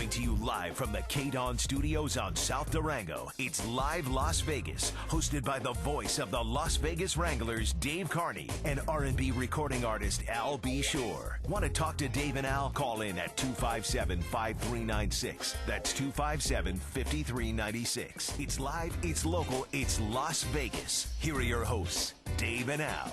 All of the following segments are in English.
Coming to you live from the KDWN studios on South Durango, it's Live Las Vegas, hosted by the voice of the Las Vegas Wranglers, Dave Carney, and R&B recording artist Al B. Shore. Want to talk to Dave and Al? Call in at 257-5396. That's 257-5396. It's live, it's local, it's Las Vegas. Here are your hosts, Dave and Al.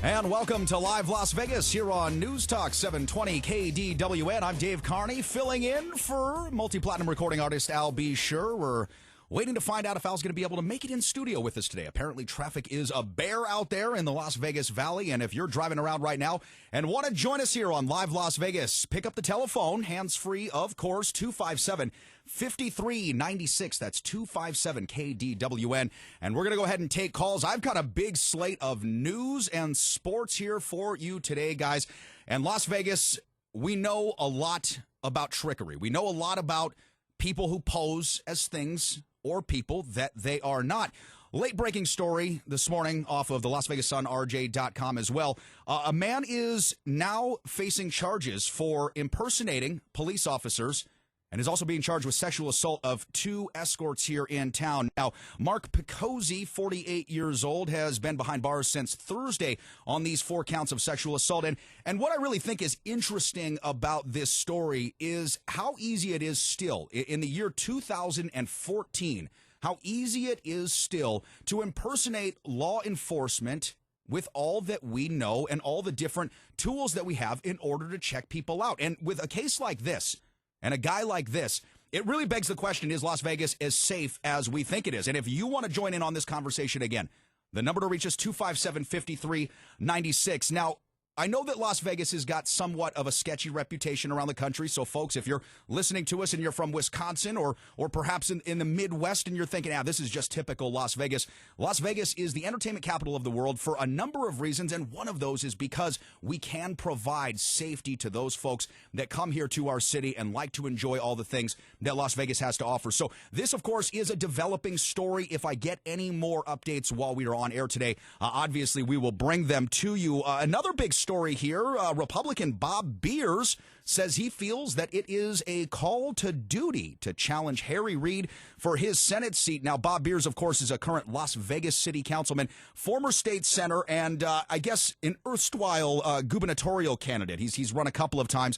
And welcome to Live Las Vegas here on News Talk 720 KDWN. I'm Dave Carney, filling in for multi-platinum recording artist Al B. Shore. We're waiting to find out if Al's going to be able to make it in studio with us today. Apparently, traffic is a bear out there in the Las Vegas Valley. And if you're driving around right now and want to join us here on Live Las Vegas, pick up the telephone, hands-free, of course, 257-5396. That's 257-KDWN. And we're going to go ahead and take calls. I've got a big slate of news and sports here for you today, guys. And Las Vegas, we know a lot about trickery. We know a lot about people who pose as things or people that they are not. Late breaking story this morning off of the Las Vegas Sun, RJ.com as well. A man is now facing charges for impersonating police officers and is also being charged with sexual assault of two escorts here in town. Now, Mark Picozzi, 48 years old, has been behind bars since Thursday on these 4 counts of sexual assault. And what I really think is interesting about this story is how easy it is still, in the year 2014, how easy it is still to impersonate law enforcement with all that we know and all the different tools that we have in order to check people out. And with a case like this, and a guy like this, it really begs the question, is Las Vegas as safe as we think it is? And if you want to join in on this conversation again, the number to reach is 257-5396. Now, I know that Las Vegas has got somewhat of a sketchy reputation around the country. So, folks, if you're listening to us and you're from Wisconsin or perhaps in the Midwest and you're thinking, this is just typical Las Vegas. Las Vegas is the entertainment capital of the world for a number of reasons, and one of those is because we can provide safety to those folks that come here to our city and like to enjoy all the things that Las Vegas has to offer. So this, of course, is a developing story. If I get any more updates while we are on air today, obviously we will bring them to you. Another big story here, Republican Bob Beers says he feels that it is a call to duty to challenge Harry Reid for his Senate seat. Now, Bob Beers, of course, is a current Las Vegas city councilman, former state senator, and I guess an erstwhile gubernatorial candidate. He's run a couple of times.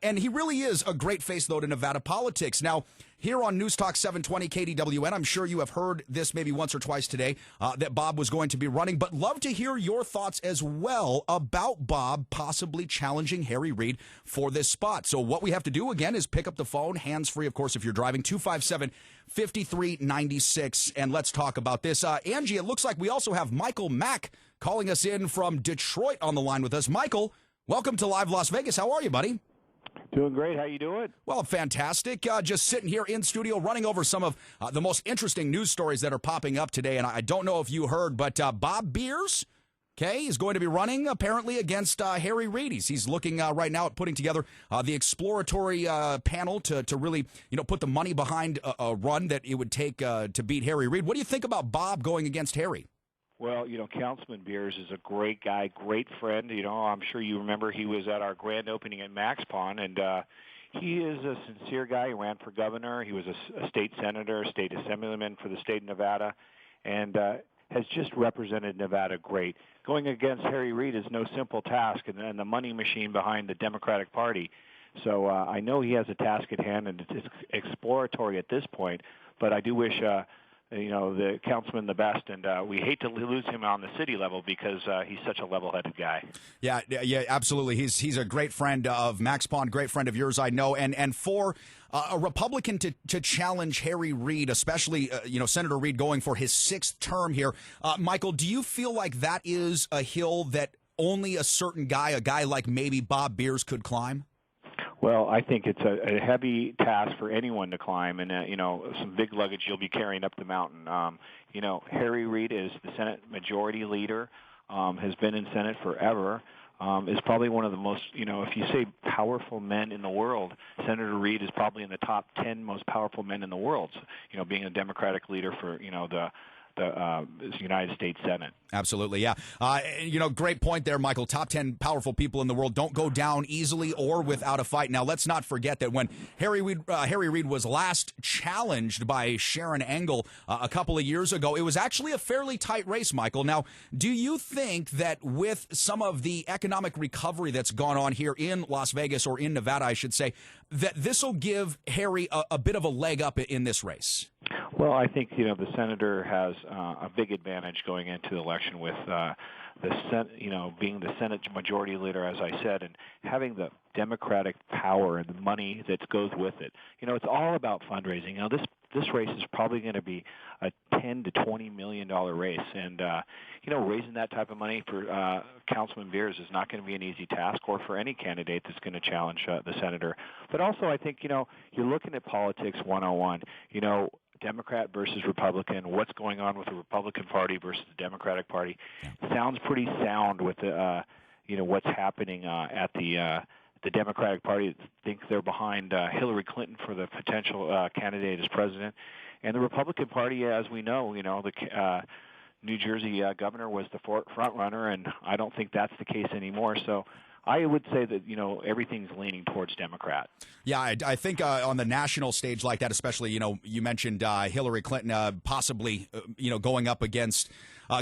And he really is a great face, though, to Nevada politics. Now, here on News Talk 720 KDWN, I'm sure you have heard this maybe once or twice today, that Bob was going to be running, but love to hear your thoughts as well about Bob possibly challenging Harry Reid for this spot. So what we have to do, again, is pick up the phone, hands-free, of course, if you're driving, 257-5396, and let's talk about this. Angie, it looks like we also have Michael Mack calling us in from Detroit on the line with us. Michael, welcome to Live Las Vegas. How are you, buddy? Doing great. How you doing? Well, fantastic. Just sitting here in studio running over some of the most interesting news stories that are popping up today. And I don't know if you heard, but Bob Beers, is going to be running apparently against Harry Reid. He's looking right now at putting together the exploratory panel to really, put the money behind a run that it would take to beat Harry Reid. What do you think about Bob going against Harry? Well, Councilman Beers is a great guy, great friend. I'm sure you remember he was at our grand opening at Max Pond, and he is a sincere guy. He ran for governor. He was a state senator, state assemblyman for the state of Nevada, and has just represented Nevada great. Going against Harry Reid is no simple task, and the money machine behind the Democratic Party. So I know he has a task at hand, and it's exploratory at this point, but I do wish the councilman the best, and we hate to lose him on the city level because he's such a level-headed guy. Yeah, absolutely. He's a great friend of Max Pond, great friend of yours, I know. And for a Republican to challenge Harry Reid, especially Senator Reid going for his 6th term here, Michael, do you feel like that is a hill that only a certain guy, a guy like maybe Bob Beers, could climb? Well, I think it's a heavy task for anyone to climb, and some big luggage you'll be carrying up the mountain. Harry Reid is the Senate Majority Leader, has been in Senate forever, is probably one of the most, if you say powerful men in the world, Senator Reid is probably in the top 10 most powerful men in the world. Being a Democratic leader for the United States Senate. Absolutely, yeah. Great point there, Michael. Top 10 powerful people in the world don't go down easily or without a fight. Now, let's not forget that when Harry Reid was last challenged by Sharon Engel a couple of years ago, it was actually a fairly tight race, Michael. Now, do you think that with some of the economic recovery that's gone on here in Las Vegas, or in Nevada, I should say, that this will give Harry a bit of a leg up in this race? Well, I think the senator has a big advantage going into the election with being the Senate majority leader, as I said, and having the Democratic power and the money that goes with it. It's all about fundraising. This race is probably going to be a $10 to $20 million race, and raising that type of money for Councilman Beers is not going to be an easy task, or for any candidate that's going to challenge the senator. But also, I think you're looking at politics 101. Democrat versus Republican, what's going on with the Republican Party versus the Democratic Party. Sounds pretty sound with the what's happening at the Democratic Party. Think they're behind Hillary Clinton for the potential candidate as president, and the Republican Party, as we know, the New Jersey governor was the front runner, and I don't think that's the case anymore. So I would say that, everything's leaning towards Democrat. Yeah, I think on the national stage like that, especially, you mentioned Hillary Clinton possibly, going up against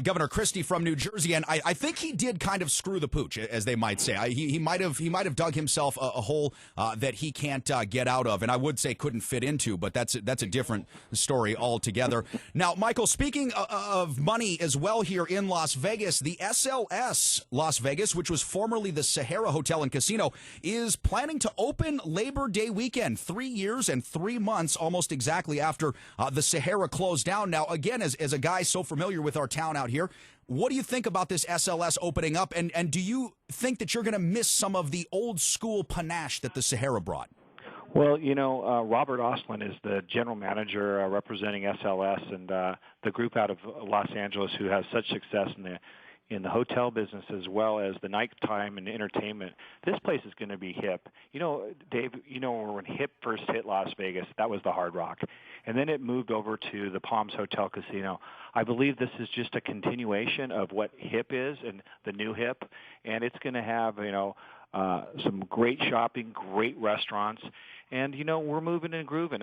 Governor Christie from New Jersey, and I think he did kind of screw the pooch, as they might say. He might have dug himself a hole that he can't get out of, and I would say couldn't fit into, but that's a different story altogether. Now, Michael, speaking of money as well here in Las Vegas, the SLS Las Vegas, which was formerly the Sahara Hotel and Casino, is planning to open Labor Day weekend, 3 years and 3 months, almost exactly after the Sahara closed down. Now, again, as a guy so familiar with our town out here, what do you think about this SLS opening up, and do you think that you're going to miss some of the old school panache that the Sahara brought? Well, Robert Ostlund is the general manager representing SLS, and the group out of Los Angeles who has such success in the hotel business as well as the nighttime and entertainment. This place is going to be hip. Dave, when hip first hit Las Vegas, that was the Hard Rock. And then it moved over to the Palms Hotel Casino. I believe this is just a continuation of what hip is and the new hip. And it's going to have, some great shopping, great restaurants. And, we're moving and grooving.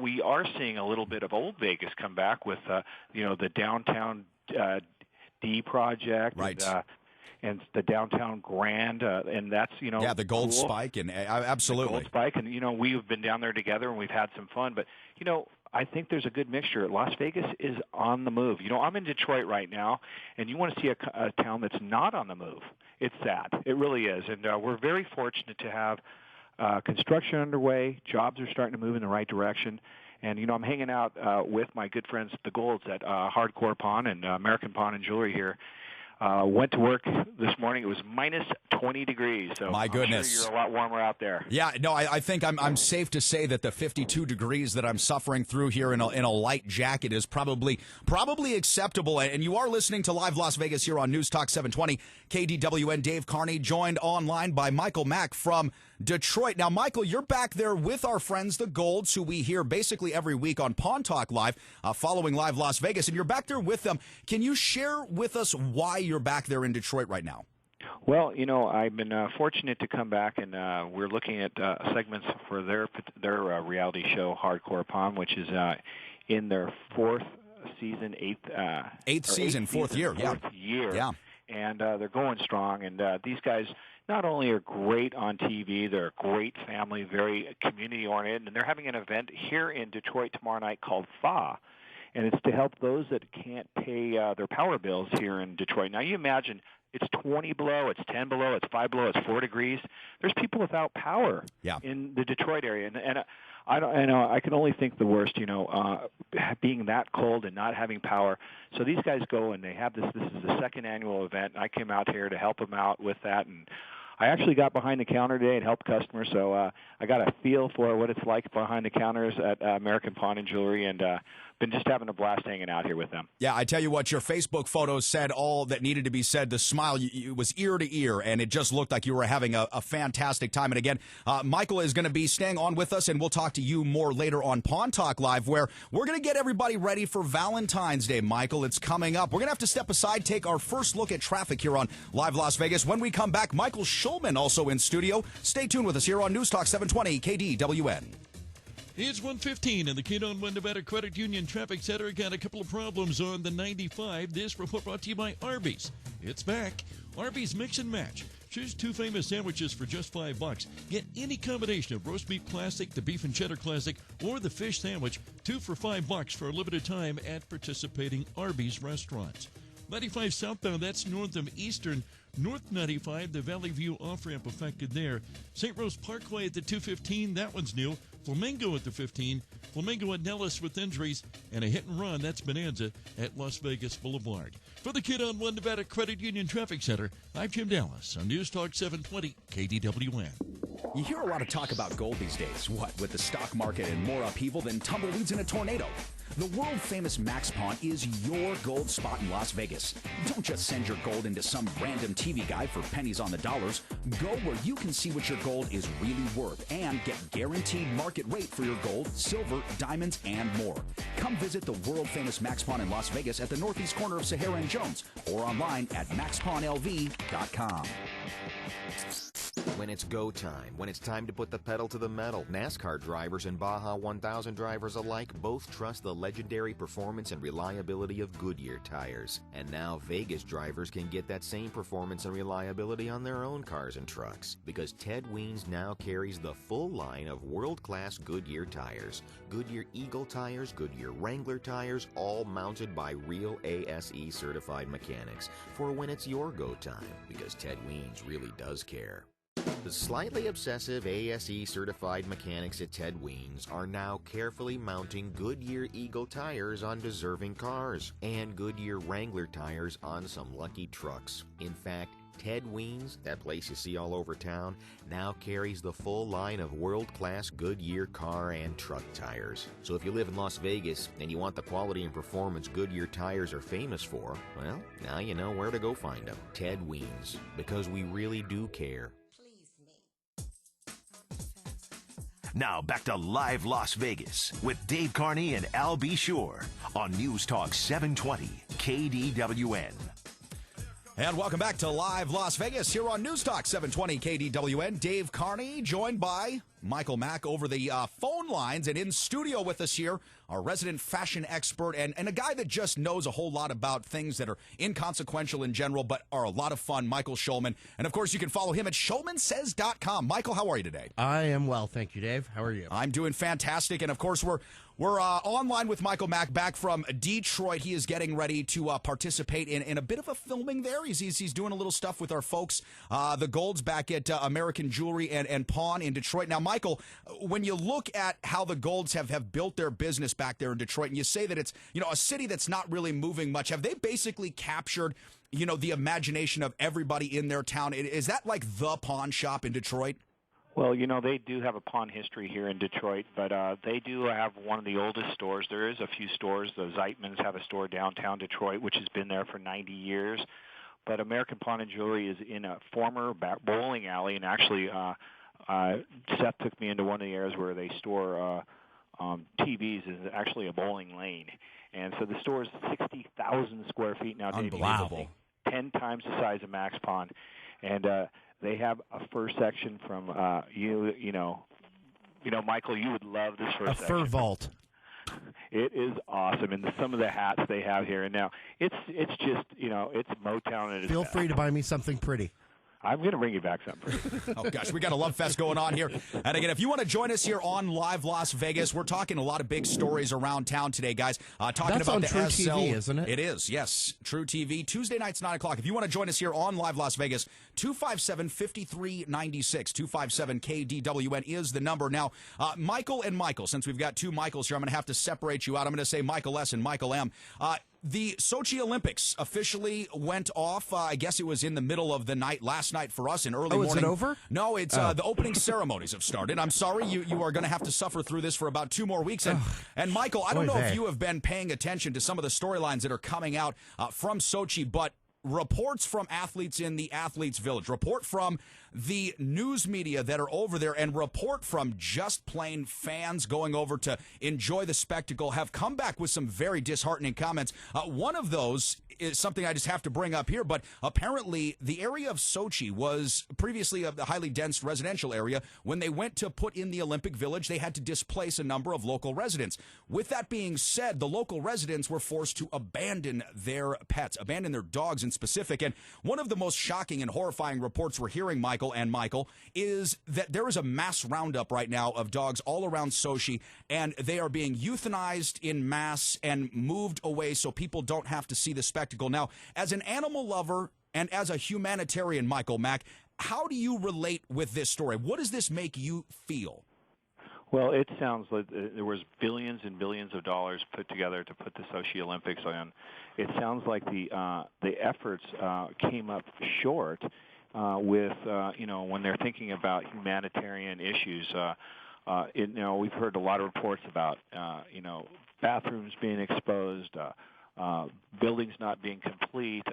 We are seeing a little bit of old Vegas come back with, the downtown D project, right, and the downtown Grand, and that's the Gold cool. Spike, and absolutely the Gold Spike, and we've been down there together and we've had some fun. But I think there's a good mixture. Las Vegas is on the move. I'm in Detroit right now, and you want to see a town that's not on the move. It's sad. It really is, and we're very fortunate to have construction underway. Jobs are starting to move in the right direction. And, I'm hanging out with my good friends, the Golds, at Hardcore Pawn and American Pawn and Jewelry here. Went to work this morning. It was minus 20 degrees. So my goodness, I'm sure you're a lot warmer out there. Yeah, no, I think I'm safe to say that the 52 degrees that I'm suffering through here in a light jacket is probably acceptable. And you are listening to Live Las Vegas here on News Talk 720 KDWN. Dave Carney, joined online by Michael Mack from Detroit. Now, Michael, you're back there with our friends, the Golds, who we hear basically every week on Pawn Talk Live, following Live Las Vegas, and you're back there with them. Can you share with us why you're back there in Detroit right now? Well, I've been fortunate to come back, and we're looking at segments for their reality show, Hardcore Pawn, which is in their fourth season, eighth season, fourth year. Yeah. And they're going strong, and these guys not only are great on TV, they're a great family, very community-oriented, and they're having an event here in Detroit tomorrow night called FA, and it's to help those that can't pay their power bills here in Detroit. Now, you imagine it's 20 below, it's 10 below, it's 5 below, it's 4 degrees. There's people without power in the Detroit area, and I can only think the worst, being that cold and not having power. So these guys go and they have this. This is the second annual event. I came out here to help them out with that, and I actually got behind the counter today and helped customers, so I got a feel for what it's like behind the counters at American Pawn and Jewelry, and been just having a blast hanging out here with them. Yeah, I tell you what, your Facebook photos said all that needed to be said. The smile was ear to ear, and it just looked like you were having a fantastic time. And again, Michael is going to be staying on with us, and we'll talk to you more later on Pawn Talk Live, where we're going to get everybody ready for Valentine's Day, Michael. It's coming up. We're going to have to step aside, take our first look at traffic here on Live Las Vegas. When we come back, Michael Schulman also in studio. Stay tuned with us here on News Talk 720 KDWN. It's 1:15 in the KDWN Nevada Credit Union Traffic Center. Got a couple of problems on the 95. This report brought to you by Arby's. It's back. Arby's Mix and Match. Choose two famous sandwiches for just $5. Get any combination of roast beef classic, the beef and cheddar classic, or the fish sandwich. 2 for $5 for a limited time at participating Arby's restaurants. 95 southbound, that's north of Eastern. North 95, the Valley View off-ramp affected there. St. Rose Parkway at the 215, that one's new. Flamingo at the 15. Flamingo at Nellis with injuries. And a hit and run, that's Bonanza at Las Vegas Boulevard. For the KDWN Nevada Credit Union Traffic Center, I'm Jim Dallas on News Talk 720 KDWN. You hear a lot of talk about gold these days. What, with the stock market and more upheaval than tumbleweeds in a tornado? The world-famous Max Pawn is your gold spot in Las Vegas. Don't just send your gold into some random TV guy for pennies on the dollars. Go where you can see what your gold is really worth and get guaranteed market rate for your gold, silver, diamonds, and more. Come visit the world-famous Max Pawn in Las Vegas at the northeast corner of Sahara and Jones or online at maxpawnlv.com. When it's go time, when it's time to put the pedal to the metal, NASCAR drivers and Baja 1000 drivers alike both trust the legendary performance and reliability of Goodyear tires. And now Vegas drivers can get that same performance and reliability on their own cars and trucks, because Ted Weens now carries the full line of world-class Goodyear tires. Goodyear Eagle tires, Goodyear Wrangler tires, all mounted by real ASE certified mechanics for when it's your go time, because Ted Weens really does care. The slightly obsessive ASE certified mechanics at Ted Weens are now carefully mounting Goodyear Eagle tires on deserving cars and Goodyear Wrangler tires on some lucky trucks. In fact, Ted Weens, that place you see all over town, now carries the full line of world-class Goodyear car and truck tires. So if you live in Las Vegas and you want the quality and performance Goodyear tires are famous for, well, now you know where to go find them. Ted Weens, because we really do care. Now back to Live Las Vegas with Dave Carney and Al B. Shore on News Talk 720 KDWN. And welcome back to Live Las Vegas here on News Talk 720 KDWN. Dave Carney joined by Michael Mack over the phone lines, and in studio with us here, our resident fashion expert and a guy that just knows a whole lot about things that are inconsequential in general but are a lot of fun, Michael Schulman. And, of course, you can follow him at schulmansays.com. Michael, how are you today? I am well, thank you, Dave. How are you? I'm doing fantastic. And, of course, we're online with Michael Mack back from Detroit. He is getting ready to participate in a bit of a filming there. He's doing a little stuff with our folks, the Golds back at American Jewelry and Pawn in Detroit. Now, Michael, when you look at how the Golds have built their business back there in Detroit, and you say that it's, a city that's not really moving much, have they basically captured, the imagination of everybody in their town? Is that like the pawn shop in Detroit? Well, they do have a pawn history here in Detroit, but they do have one of the oldest stores. There is a few stores. The Zeitmans have a store downtown Detroit, which has been there for 90 years. But American Pawn and Jewelry is in a former bowling alley, and actually Seth took me into one of the areas where they store TVs. Is actually a bowling lane. And so the store is 60,000 square feet now. Unbelievable. 10 times the size of Max Pawn. And they have a fur section from Michael, you would love this fur section. A fur vault. It is awesome, and some of the hats they have here. And now it's just it's Motown. And Feel free to buy me something pretty. I'm going to bring you back something. Oh, gosh, we got a love fest going on here. And again, if you want to join us here on Live Las Vegas, we're talking a lot of big stories around town today, guys. Talking That's about on the True SL. TV, isn't it? It is, yes. True TV, Tuesday nights, 9 o'clock. If you want to join us here on Live Las Vegas, 257-5396, 257-KDWN is the number. Now, Michael and Michael, since we've got two Michaels here, I'm going to have to separate you out. I'm going to say Michael S. and Michael M. The Sochi Olympics officially went off. I guess it was in the middle of the night last night for us in early morning. Is it over? No, it's the opening ceremonies have started. I'm sorry, you are going to have to suffer through this for about 2 more weeks. And Michael, I don't know if you have been paying attention to some of the storylines that are coming out from Sochi, but reports from athletes in the athletes' village, report from the news media that are over there, and report from just plain fans going over to enjoy the spectacle have come back with some very disheartening comments. One of those is something I just have to bring up here, but apparently the area of Sochi was previously a highly dense residential area. When they went to put in the Olympic Village, they had to displace a number of local residents. With that being said, the local residents were forced to abandon their pets, abandon their dogs in specific. And one of the most shocking and horrifying reports we're hearing, Michael, is that there is a mass roundup right now of dogs all around Sochi, and they are being euthanized in mass and moved away so people don't have to see the spectacle. Now, as an animal lover and as a humanitarian, Michael Mack, how do you relate with this story? What does this make you feel? Well, it sounds like there was billions and billions of dollars put together to put the Sochi Olympics on. It sounds like the efforts came up short with when they're thinking about humanitarian issues. We've heard a lot of reports about bathrooms being exposed, buildings not being complete,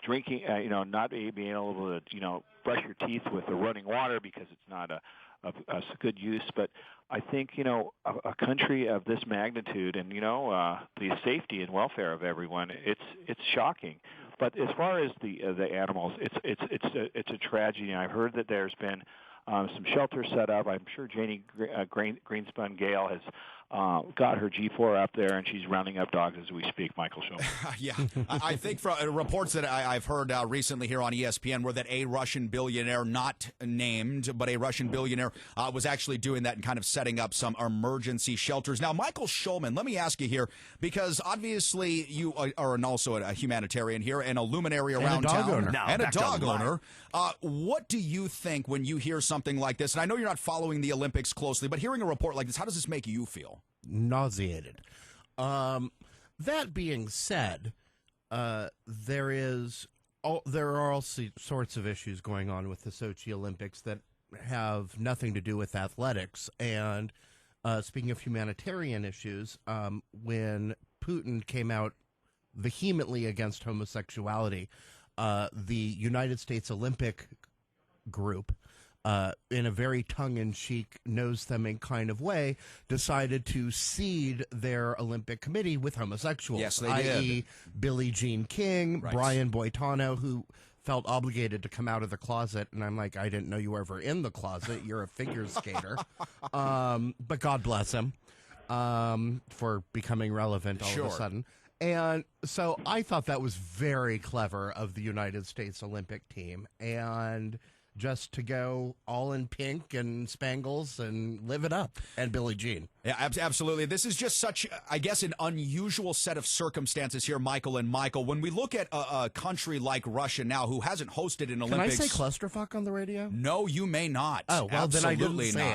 drinking, not being able to brush your teeth with the running water because it's not a good use. But I think a country of this magnitude and the safety and welfare of everyone, it's shocking. But as far as the animals, it's a tragedy. I've heard that there's been some shelters set up. I'm sure Janie Greenspun Gale has got her G4 up there, and she's rounding up dogs as we speak, Michael Schulman. Yeah. I think from reports that I've heard recently here on ESPN were that a Russian billionaire, not named, but a Russian billionaire was actually doing that and kind of setting up some emergency shelters. Now, Michael Schulman, let me ask you here, because obviously you are also a humanitarian here and a luminary around town. And a dog owner. What do you think when you hear something like this? And I know you're not following the Olympics closely, but hearing a report like this, how does this make you feel? Nauseated. That being said, there are all sorts of issues going on with the Sochi Olympics that have nothing to do with athletics. And speaking of humanitarian issues, when Putin came out vehemently against homosexuality, the United States Olympic group, in a very tongue-in-cheek, nose-thumbing kind of way, decided to seed their Olympic committee with homosexuals. Yes, they i.e. did. Billie Jean King, Right. Brian Boitano, who felt obligated to come out of the closet. And I'm like, I didn't know you were ever in the closet. You're a figure skater. But God bless him for becoming relevant all of a sudden. And so I thought that was very clever of the United States Olympic team. And just to go all in pink and spangles and live it up. And Billie Jean. Yeah, absolutely. This is just such, I guess, an unusual set of circumstances here, Michael and Michael. When we look at a country like Russia now, who hasn't hosted an Olympics. Can I say clusterfuck on the radio? No, you may not. Oh, well, absolutely then I didn't say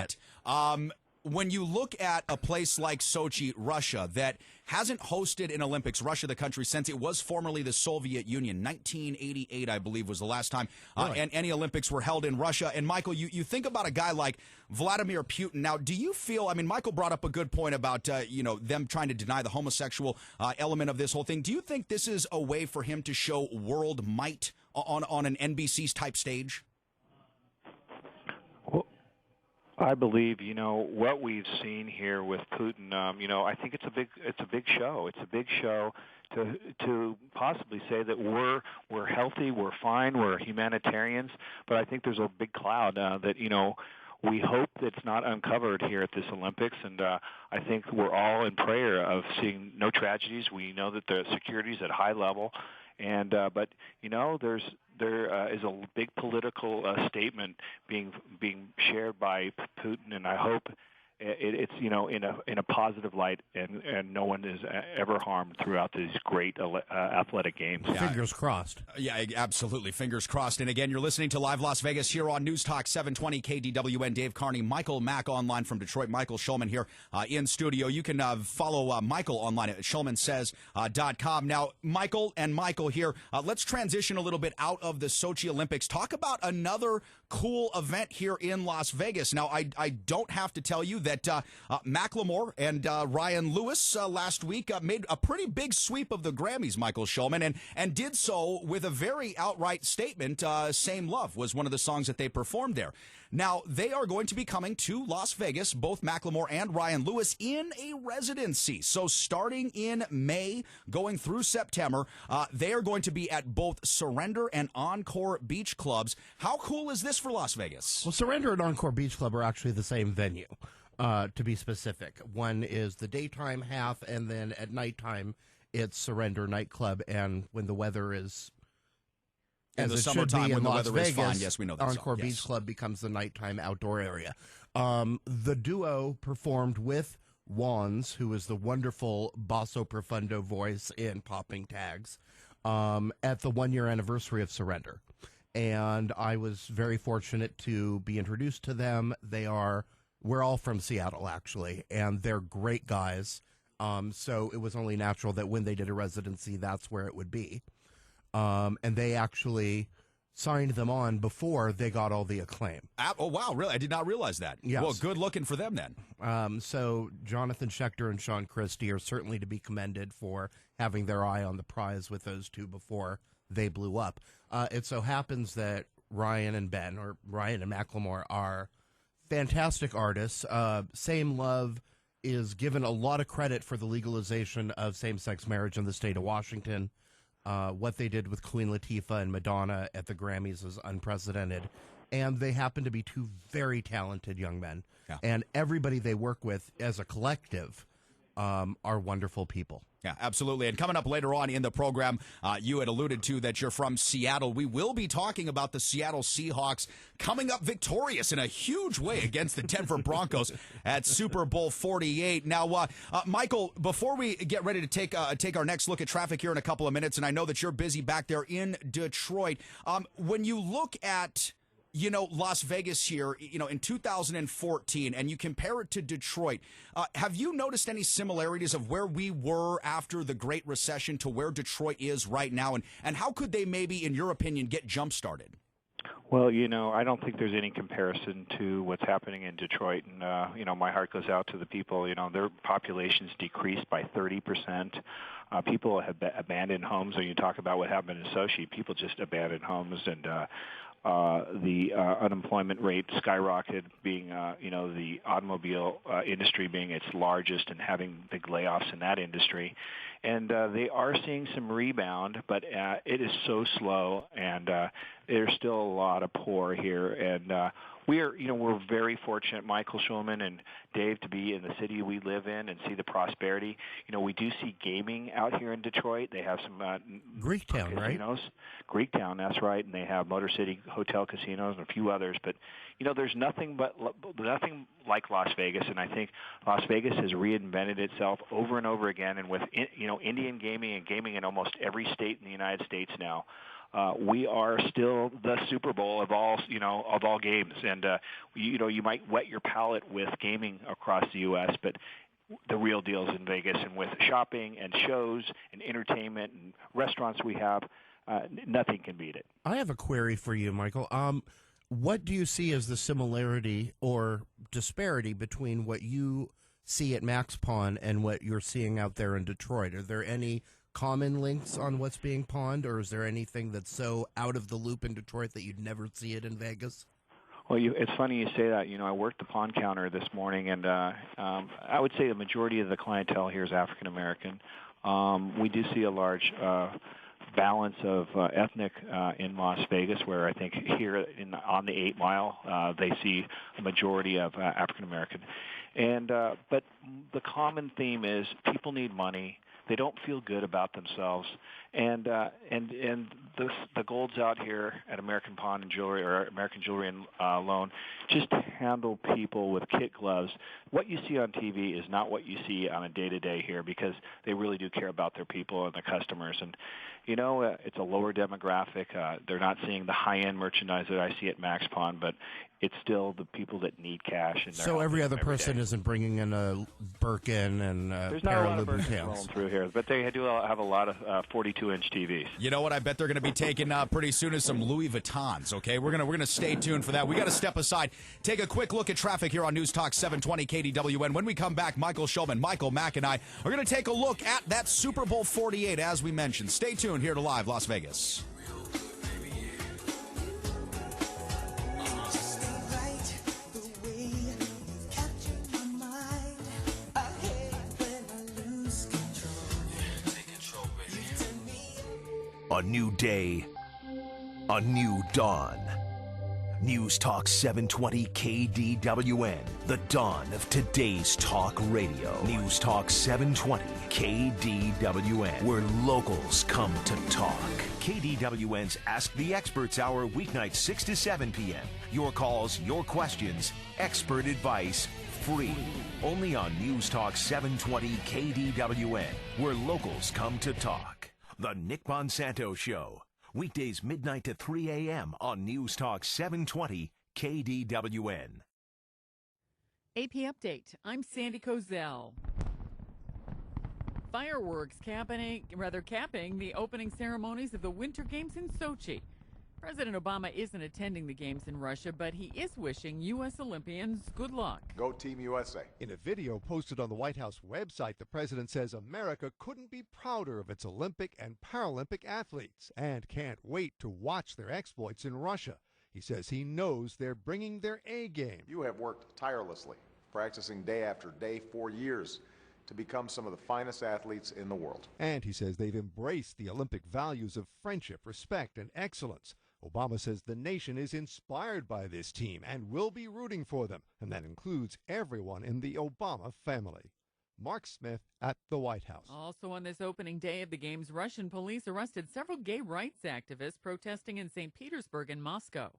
not. it. When you look at a place like Sochi, Russia, that hasn't hosted an Olympics, Russia, the country, since it was formerly the Soviet Union, 1988, I believe, was the last time and any Olympics were held in Russia. And, Michael, you think about a guy like Vladimir Putin. Now, do you feel, I mean, Michael brought up a good point about, them trying to deny the homosexual element of this whole thing. Do you think this is a way for him to show world might on an NBC's type stage? I believe what we've seen here with Putin. I think it's a big show. It's a big show to possibly say that we're healthy, we're fine, we're humanitarians. But I think there's a big cloud that we hope it's not uncovered here at this Olympics. And I think we're all in prayer of seeing no tragedies. We know that the security is at high level. And but there is a big political statement being shared by Putin, and I hope it's in a positive light, and no one is ever harmed throughout these great athletic games. Fingers crossed. Yeah, absolutely. Fingers crossed. And again, you're listening to Live Las Vegas here on News Talk 720 KDWN. Dave Carney, Michael Mack online from Detroit, Michael Schulman here in studio. You can follow Michael online at schulmansays.com. Now, Michael and Michael here, let's transition a little bit out of the Sochi Olympics. Talk about another cool event here in Las Vegas. Now, I don't have to tell you that Macklemore and Ryan Lewis last week made a pretty big sweep of the Grammys, Michael Schulman, and did so with a very outright statement. Same Love was one of the songs that they performed there. Now, they are going to be coming to Las Vegas, both Macklemore and Ryan Lewis, in a residency. So starting in May, going through September, they are going to be at both Surrender and Encore Beach Clubs. How cool is this for Las Vegas? Well, Surrender and Encore Beach Club are actually the same venue, to be specific. One is the daytime half, and then at nighttime, it's Surrender Nightclub. And when the weather is in the summertime, when the weather is fine, yes, we know that. Encore Beach Club becomes the nighttime outdoor area. The duo performed with Wands, who is the wonderful basso profundo voice in Popping Tags, at the 1-year anniversary of Surrender. And I was very fortunate to be introduced to them. We're all from Seattle, actually, and they're great guys. So it was only natural that when they did a residency, that's where it would be. And they actually signed them on before they got all the acclaim. Oh, wow, really? I did not realize that. Yes. Well, good looking for them then. So Jonathan Schechter and Sean Christie are certainly to be commended for having their eye on the prize with those two before they blew up. It so happens that Ryan and Macklemore are fantastic artists. Same Love is given a lot of credit for the legalization of same-sex marriage in the state of Washington. What they did with Queen Latifah and Madonna at the Grammys is unprecedented. And they happen to be two very talented young men. Yeah. And everybody they work with as a collective are wonderful people. Yeah, absolutely. And coming up later on in the program, you had alluded to that you're from Seattle. We will be talking about the Seattle Seahawks coming up victorious in a huge way against the Denver Broncos at Super Bowl 48. Now, Michael, before we get ready to take our next look at traffic here in a couple of minutes, and I know that you're busy back there in Detroit, when you look at Las Vegas here, in 2014, and you compare it to Detroit, have you noticed any similarities of where we were after the Great Recession to where Detroit is right now? And how could they maybe, in your opinion, get jump-started? Well, I don't think there's any comparison to what's happening in Detroit. And, my heart goes out to the people. Their population's decreased by 30%. People have abandoned homes. When you talk about what happened in Sochi, people just abandoned homes, and the unemployment rate skyrocketed, being the automobile industry being its largest and having big layoffs in that industry. And they are seeing some rebound, but it is so slow, and there's still a lot of poor here. And we're very fortunate, Michael Schulman and Dave, to be in the city we live in and see the prosperity. We do see gaming out here in Detroit. They have some Greektown, casinos. Right? Greektown, that's right, and they have Motor City Hotel casinos and a few others. But there's nothing like Las Vegas, and I think Las Vegas has reinvented itself over and over again. And with Indian gaming and gaming in almost every state in the United States now. We are still the Super Bowl of all games, and you might wet your palate with gaming across the U.S., but the real deal is in Vegas, and with shopping and shows and entertainment and restaurants we have, nothing can beat it. I have a query for you, Michael. What do you see as the similarity or disparity between what you see at Max Pawn and what you're seeing out there in Detroit? Are there any common links on what's being pawned, or is there anything that's so out of the loop in Detroit that you'd never see it in Vegas? Well, it's funny you say that. I worked the pawn counter this morning, and I would say the majority of the clientele here is African American. We do see a large balance of ethnic in Las Vegas, where I think here on the 8 Mile they see a majority of African American. And but the common theme is people need money. They don't feel good about themselves, and the golds out here at American Pawn and Jewelry or American Jewelry and Loan just handle people with kid gloves. What you see on TV is not what you see on a day-to-day here, because they really do care about their people and their customers. And it's a lower demographic. They're not seeing the high-end merchandise that I see at Max Pawn, but it's still the people that need cash. And so every other person isn't bringing in a Birkin and there's not a lot of Birkins rolling through here, but they do have a lot of 42-inch TVs. You know what? I bet they're going to be taking pretty soon is some Louis Vuittons. Okay, we're gonna stay tuned for that. We got to step aside, take a quick look at traffic here on News Talk 720 KDWN. When we come back, Michael Shulman, Michael Mack, and I are going to take a look at that Super Bowl 48 as we mentioned. Stay tuned here to Live Las Vegas. A new day, a new dawn. News Talk 720 KDWN, the dawn of today's talk radio. News Talk 720 KDWN, where locals come to talk. KDWN's Ask the Experts Hour, weeknights 6 to 7 p.m. Your calls, your questions, expert advice, free. Only on News Talk 720 KDWN, where locals come to talk. The Nick Monsanto Show, weekdays midnight to 3 a.m. on News Talk 720 KDWN. AP Update. I'm Sandy Kozel. Fireworks capping the opening ceremonies of the Winter Games in Sochi. President Obama isn't attending the games in Russia, but he is wishing U.S. Olympians good luck. Go Team USA. In a video posted on the White House website, the president says America couldn't be prouder of its Olympic and Paralympic athletes and can't wait to watch their exploits in Russia. He says he knows they're bringing their A game. You have worked tirelessly, practicing day after day for years to become some of the finest athletes in the world. And he says they've embraced the Olympic values of friendship, respect, and excellence. Obama says the nation is inspired by this team and will be rooting for them, and that includes everyone in the Obama family. Mark Smith at the White House. Also on this opening day of the games, Russian police arrested several gay rights activists protesting in St. Petersburg and Moscow.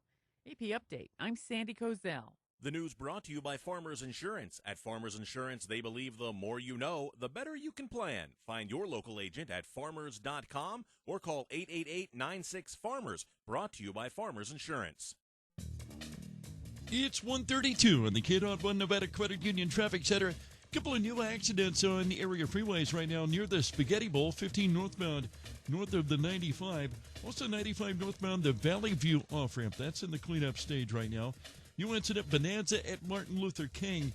AP Update, I'm Sandy Kozel. The news brought to you by Farmers Insurance. At Farmers Insurance, they believe the more you know, the better you can plan. Find your local agent at farmers.com or call 888-96-FARMERS. Brought to you by Farmers Insurance. It's 1:32 on the KDWN Nevada Credit Union Traffic Center. A couple of new accidents on the area freeways right now near the Spaghetti Bowl, 15 northbound, north of the 95. Also 95 northbound, the Valley View off-ramp. That's in the cleanup stage right now. New incident, Bonanza at Martin Luther King.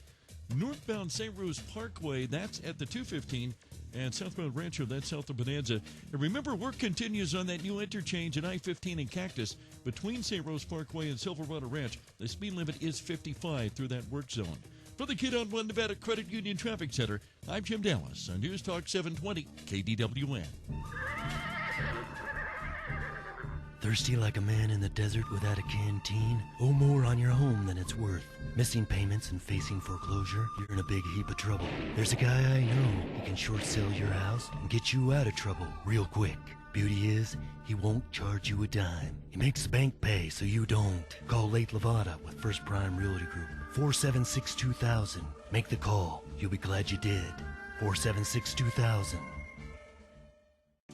Northbound St. Rose Parkway, that's at the 215. And southbound Rancho, that's south of Bonanza. And remember, work continues on that new interchange at I-15 and Cactus between St. Rose Parkway and Silverado Ranch. The speed limit is 55 through that work zone. For the KDWN Nevada Credit Union Traffic Center, I'm Jim Dallas on News Talk 720 KDWN. Thirsty like a man in the desert without a canteen? Owe more on your home than it's worth. Missing payments and facing foreclosure? You're in a big heap of trouble. There's a guy I know. He can short sell your house and get you out of trouble real quick. Beauty is, he won't charge you a dime. He makes the bank pay so you don't. Call Late Levada with First Prime Realty Group. 476-2000. Make the call. You'll be glad you did. 476-2000.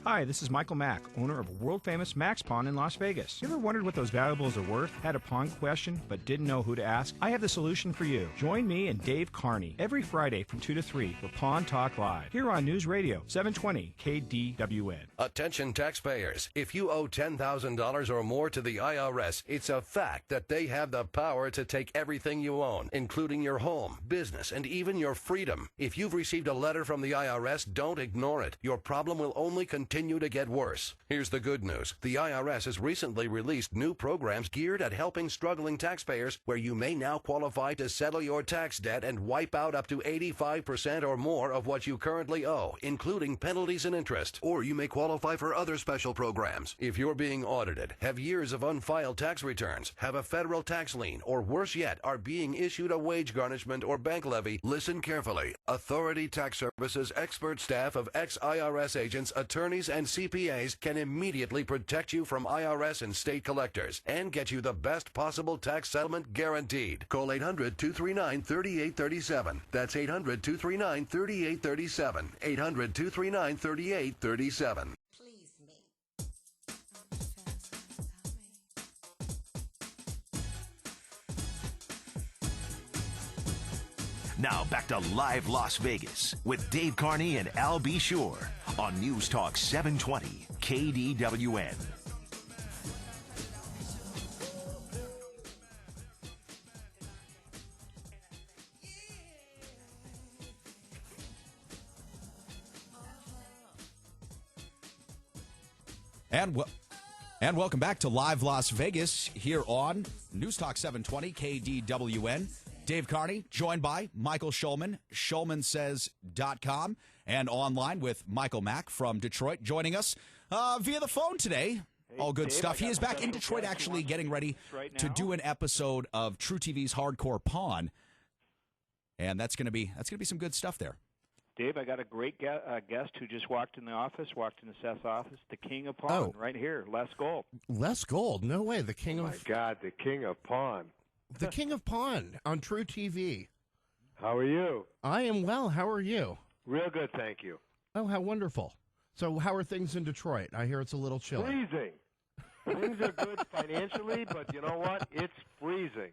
Hi, this is Michael Mack, owner of world-famous Max Pawn in Las Vegas. You ever wondered what those valuables are worth? Had a pawn question but didn't know who to ask? I have the solution for you. Join me and Dave Carney every Friday from 2 to 3 for Pawn Talk Live here on News Radio 720 KDWN. Attention taxpayers. If you owe $10,000 or more to the IRS, it's a fact that they have the power to take everything you own, including your home, business, and even your freedom. If you've received a letter from the IRS, don't ignore it. Your problem will only continue continue to get worse. Here's the good news. The IRS has recently released new programs geared at helping struggling taxpayers, where you may now qualify to settle your tax debt and wipe out up to 85% or more of what you currently owe, including penalties and interest. Or you may qualify for other special programs. If you're being audited, have years of unfiled tax returns, have a federal tax lien, or worse yet, are being issued a wage garnishment or bank levy, listen carefully. Authority Tax Services expert staff of ex-IRS agents, attorneys, and CPAs can immediately protect you from IRS and state collectors and get you the best possible tax settlement guaranteed. Call 800-239-3837. That's 800-239-3837. 800-239-3837. Now back to Live Las Vegas with Dave Carney and Al B. Shore on News Talk 720 KDWN. And welcome back to Live Las Vegas here on News Talk 720 KDWN. Dave Carney, joined by Michael Schulman, schulmansays.com, and online with Michael Mack from Detroit, joining us via the phone today. Hey, all good Dave, stuff. He is back in Detroit, actually getting ready to do an episode of True TV's Hardcore Pawn, and that's going to be some good stuff there. Dave, I got a great guest who just walked in the Seth's office, the King of Pawn, right here, Les Gold. Les Gold, no way, the King of... Oh, my God, the King of Pawn. The King of Pawn on True TV. How are you? I am well. How are you? Real good, thank you. Oh, how wonderful. So how are things in Detroit? I hear it's a little chilly. Freezing. Things are good financially, but you know what? It's freezing.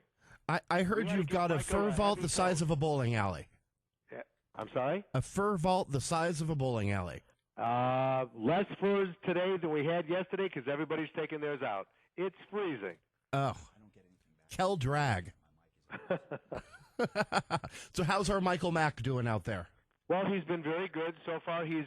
I heard you've got a fur vault the size of a bowling alley. I'm sorry? A fur vault the size of a bowling alley. Less furs today than we had yesterday because everybody's taking theirs out. It's freezing. Oh. Kel drag. So how's our Michael Mack doing out there? Well, he's been very good so far. He's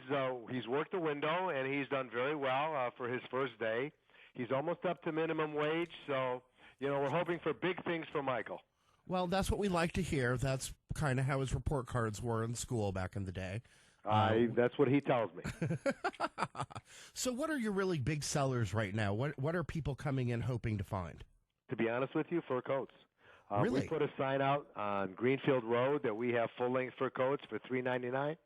worked the window, and he's done very well for his first day. He's almost up to minimum wage, so, we're hoping for big things for Michael. Well, that's what we like to hear. That's kind of how his report cards were in school back in the day. That's what he tells me. So what are your really big sellers right now? What are people coming in hoping to find? To be honest with you, fur coats. Really? We put a sign out on Greenfield Road that we have full-length fur coats for $3.99,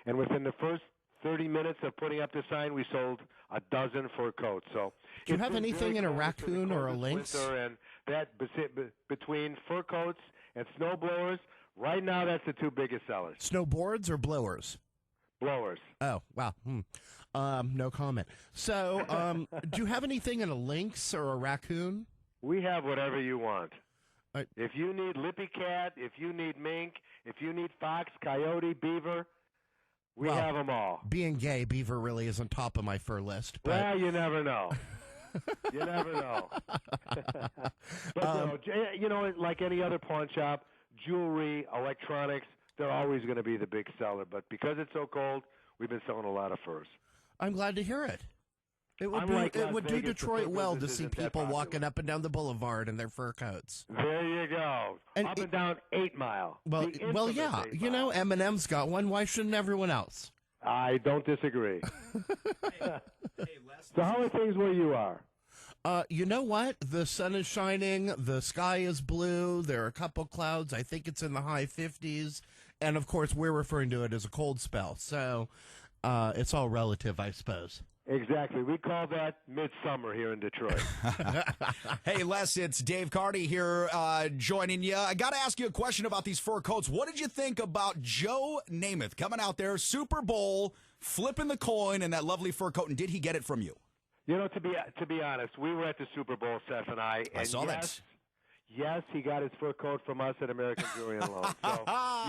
and within the first 30 minutes of putting up the sign, we sold a dozen fur coats. So, do you have anything in a raccoon or a lynx? And that between fur coats and snow blowers, right now that's the two biggest sellers. Snowboards or blowers? Blowers. Oh, wow. No comment. So, do you have anything in a lynx or a raccoon? We have whatever you want. If you need lippy cat, if you need mink, if you need fox, coyote, beaver, we have them all. Being gay, beaver really isn't top of my fur list. But... Well, you never know. You never know. But, like any other pawn shop, jewelry, electronics, they're always going to be the big seller. But because it's so cold, we've been selling a lot of furs. I'm glad to hear it. It would do Detroit well to see people walking up and down the boulevard in their fur coats. There you go. Up and down 8 Mile. Well, yeah. Eminem's got one. Why shouldn't everyone else? I don't disagree. So how are things where you are? You know what? The sun is shining. The sky is blue. There are a couple clouds. I think it's in the high 50s. And, of course, we're referring to it as a cold spell. So it's all relative, I suppose. Exactly. We call that midsummer here in Detroit. Hey, Les, it's Dave Carney here joining you. I got to ask you a question about these fur coats. What did you think about Joe Namath coming out there, Super Bowl, flipping the coin in that lovely fur coat, and did he get it from you? To be honest, we were at the Super Bowl, Seth and I. And I saw that. Yes, he got his fur coat from us at American Jewelry and Loan.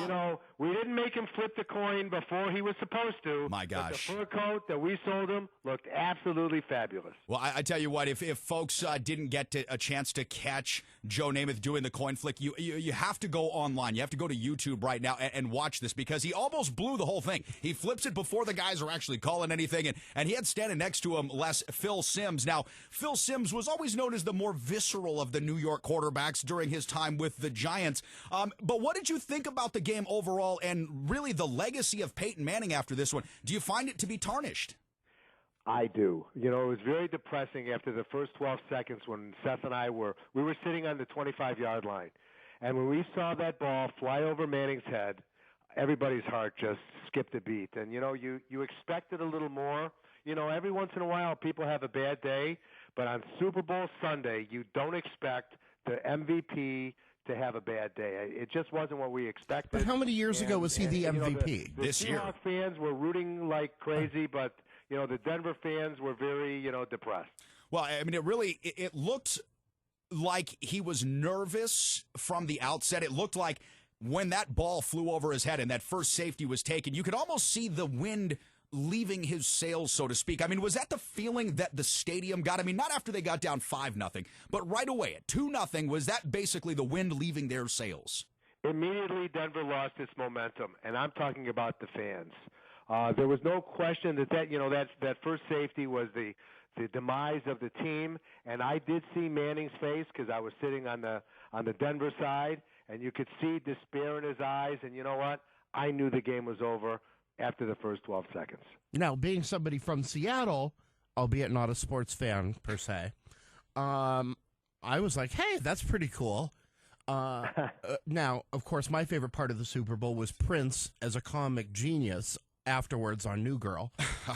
So, we didn't make him flip the coin before he was supposed to. My gosh. But the fur coat that we sold him looked absolutely fabulous. Well, I tell you what, if folks didn't get a chance to catch Joe Namath doing the coin flick, you have to go online. You have to go to YouTube right now and watch this, because he almost blew the whole thing. He flips it before the guys are actually calling anything, and he had standing next to him Phil Simms. Now, Phil Simms was always known as the more visceral of the New York quarterbacks during his time with the Giants. But what did you think about the game overall and really the legacy of Peyton Manning after this one? Do you find it to be tarnished? I do. It was very depressing after the first 12 seconds when Seth and I were sitting on the 25-yard line. And when we saw that ball fly over Manning's head, everybody's heart just skipped a beat. And, you expected a little more. Every once in a while people have a bad day, but on Super Bowl Sunday, you don't expect the MVP to have a bad day. It just wasn't what we expected. But how many years ago was he the MVP? The This year. Seahawks fans were rooting like crazy, but the Denver fans were very, depressed. Well, I mean, it looked like he was nervous from the outset. It looked like when that ball flew over his head and that first safety was taken, you could almost see the wind leaving his sails, so to speak. I mean, was that the feeling that the stadium got? I mean, not after they got down 5-0, but right away at 2-0, was that basically the wind leaving their sails? Immediately, Denver lost its momentum, and I'm talking about the fans. There was no question that first safety was the demise of the team, and I did see Manning's face because I was sitting on the Denver side, and you could see despair in his eyes, and you know what? I knew the game was over after the first 12 seconds. Now, being somebody from Seattle, albeit not a sports fan per se, I was like, hey, that's pretty cool. Now, of course, my favorite part of the Super Bowl was Prince as a comic genius afterwards on New Girl.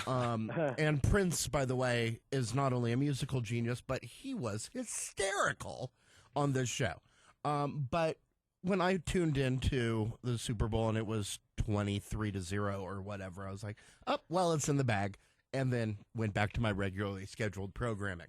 And Prince, by the way, is not only a musical genius, but he was hysterical on this show. But when I tuned into the Super Bowl and it was 23-0 or whatever, I was like, oh, well, it's in the bag, and then went back to my regularly scheduled programming.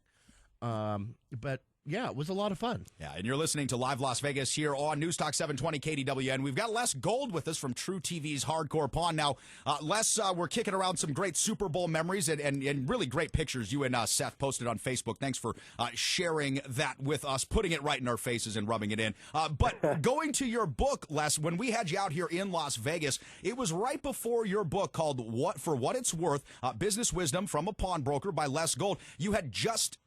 But yeah, it was a lot of fun. Yeah, and you're listening to Live Las Vegas here on News Talk 720 KDWN. We've got Les Gold with us from True TV's Hardcore Pawn. Now, Les, we're kicking around some great Super Bowl memories and really great pictures you and Seth posted on Facebook. Thanks for sharing that with us, putting it right in our faces and rubbing it in. But going to your book, Les, when we had you out here in Las Vegas, it was right before your book called For What It's Worth, Business Wisdom from a Pawnbroker by Les Gold. You had just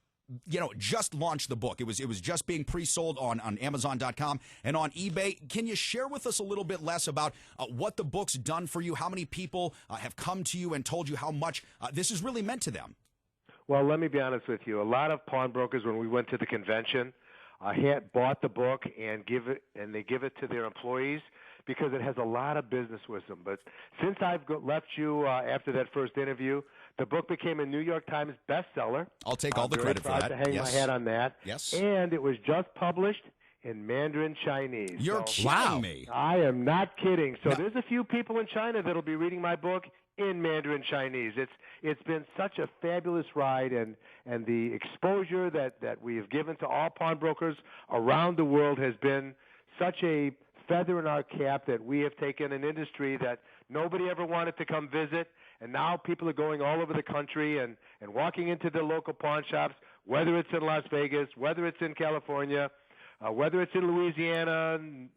launched the book. It was just being pre-sold on Amazon.com and on eBay. Can you share with us a little bit less about what the book's done for you, how many people have come to you and told you how much this has really meant to them? Well, let me be honest with you. A lot of pawnbrokers, when we went to the convention, had bought the book and they give it to their employees because it has a lot of business wisdom. But since I've left you after that first interview, the book became a New York Times bestseller. I'll take all the credit for that. I'm very proud to hang my hat on that. Yes. And it was just published in Mandarin Chinese. You're kidding me. I am not kidding. So there's a few people in China that'll be reading my book in Mandarin Chinese. It's been such a fabulous ride, and the exposure that we have given to all pawnbrokers around the world has been such a feather in our cap that we have taken an industry that nobody ever wanted to come visit, and now people are going all over the country and walking into their local pawn shops, whether it's in Las Vegas, whether it's in California, whether it's in Louisiana, and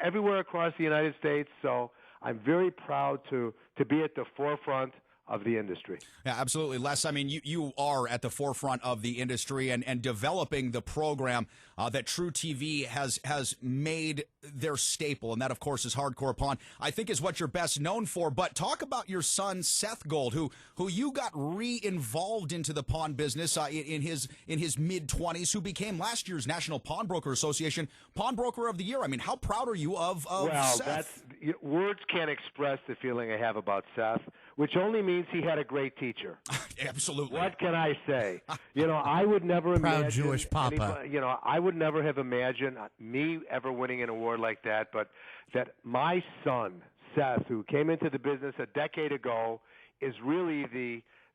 everywhere across the United States. So I'm very proud to be at the forefront of the industry. Yeah, absolutely, Les. I mean, you are at the forefront of the industry and developing the program that True TV has made their staple, and that, of course, is Hardcore Pawn. I think is what you're best known for. But talk about your son, Seth Gold, who you got re-involved into the pawn business in his mid-20s, who became last year's National Pawnbroker Association Pawnbroker of the Year. I mean, how proud are you of Seth? Words can't express the feeling I have about Seth, which only means he had a great teacher. Absolutely. What can I say? I would never Proud imagine Jewish papa. I would never have imagined me ever winning an award like that, but that my son, Seth, who came into the business a decade ago, is really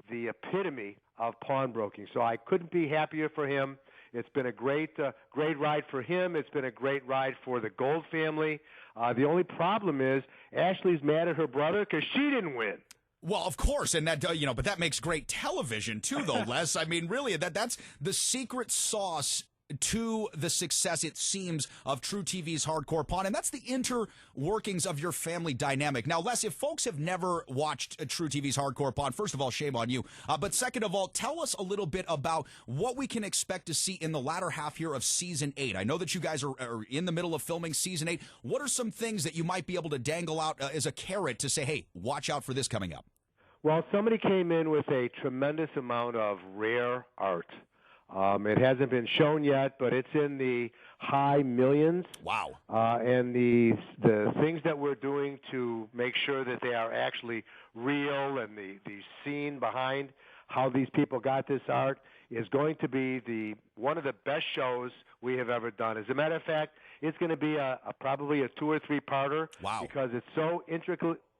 the epitome of pawnbroking. So I couldn't be happier for him. It's been a great ride for him. It's been a great ride for the Gold family. The only problem is Ashley's mad at her brother because she didn't win. Well, of course, and that but that makes great television too, though, Les. I mean, really, that's the secret sauce to the success, it seems, of True TV's Hardcore Pawn, and that's the inner workings of your family dynamic. Now, Les, if folks have never watched True TV's Hardcore Pawn, first of all, shame on you. But second of all, tell us a little bit about what we can expect to see in the latter half here of Season 8. I know that you guys are in the middle of filming Season 8. What are some things that you might be able to dangle out as a carrot to say, hey, watch out for this coming up? Well, somebody came in with a tremendous amount of rare art. It hasn't been shown yet, but it's in the high millions. Wow. And the things that we're doing to make sure that they are actually real and the scene behind how these people got this art is going to be one of the best shows we have ever done. As a matter of fact, it's going to be probably a 2 or 3-parter. Wow. Because it's so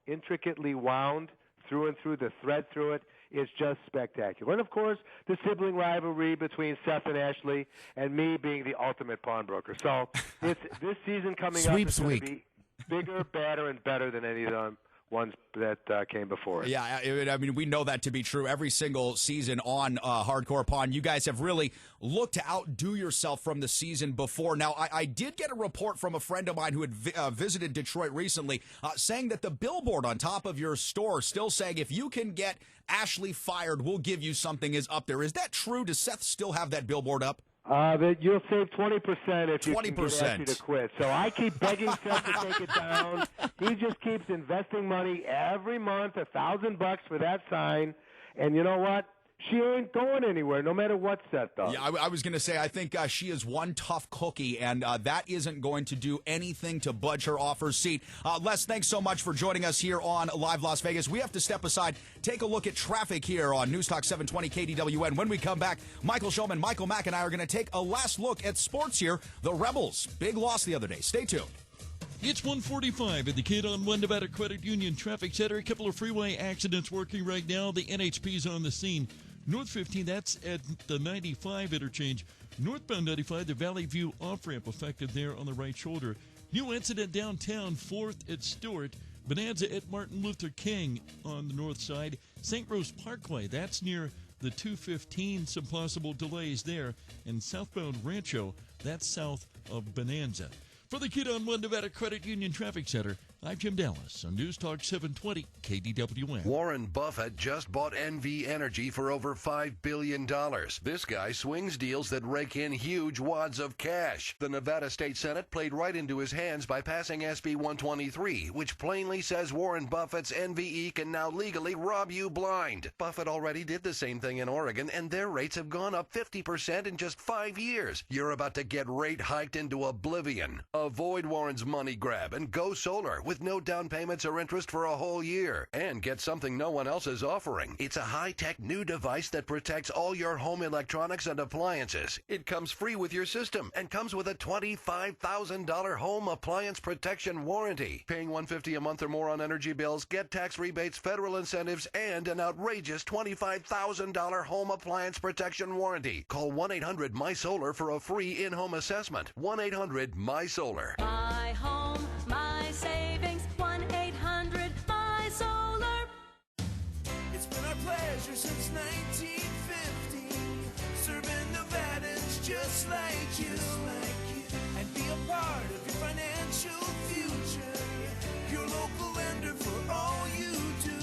intricately wound through and through, the thread through it is just spectacular. And, of course, the sibling rivalry between Seth and Ashley and me being the ultimate pawnbroker. So this season coming up is going to be bigger, badder, and better than any of them ones that came before it. Yeah, I mean, we know that to be true every single season on Hardcore Pawn. You guys have really looked to outdo yourself from the season before. Now, I did get a report from a friend of mine who had visited Detroit recently saying that the billboard on top of your store still saying, if you can get Ashley fired, we'll give you something, is up there. Is that true? Does Seth still have that billboard up? That you'll save 20% if you can get Ashley to quit. So I keep begging Seth to take it down. He just keeps investing money every month, $1,000 for that sign. And you know what? She ain't going anywhere, no matter what Seth does. Yeah, I was going to say, I think she is one tough cookie, and that isn't going to do anything to budge her off her seat. Les, thanks so much for joining us here on Live Las Vegas. We have to step aside, take a look at traffic here on News Talk 720 KDWN. When we come back, Michael Shulman, Michael Mack, and I are going to take a last look at sports here. The Rebels, big loss the other day. Stay tuned. It's 1:45 at the KDWN Nevada Credit Union Traffic Center. A couple of freeway accidents working right now. The NHP's on the scene. North 15, that's at the 95 interchange. Northbound 95, the Valley View off-ramp affected there on the right shoulder. New incident downtown, 4th at Stewart. Bonanza at Martin Luther King on the north side. St. Rose Parkway, that's near the 215, some possible delays there. And southbound Rancho, that's south of Bonanza. For the KDWN Nevada Credit Union Traffic Center, I'm Jim Dallas on News Talk 720 KDWN. Warren Buffett just bought NV Energy for over $5 billion. This guy swings deals that rake in huge wads of cash. The Nevada State Senate played right into his hands by passing SB 123, which plainly says Warren Buffett's NVE can now legally rob you blind. Buffett already did the same thing in Oregon, and their rates have gone up 50% in just 5 years. You're about to get rate hiked into oblivion. Avoid Warren's money grab and go solar with no down payments or interest for a whole year. And get something no one else is offering. It's a high-tech new device that protects all your home electronics and appliances. It comes free with your system and comes with a $25,000 home appliance protection warranty. Paying $150 a month or more on energy bills, get tax rebates, federal incentives, and an outrageous $25,000 home appliance protection warranty. Call 1-800-MySolar for a free in-home assessment. 1-800-MySolar. My home, my savings, 1-800-MySolar. It's been our pleasure since 1950, serving Nevadans just like you, and be a part of your financial future. Your local lender for all you do.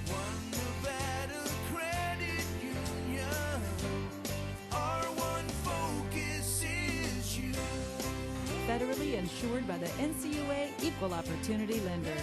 One Nevada Credit Union. Our one focus is you. Federally insured by the NCUA Equal Opportunity Lender.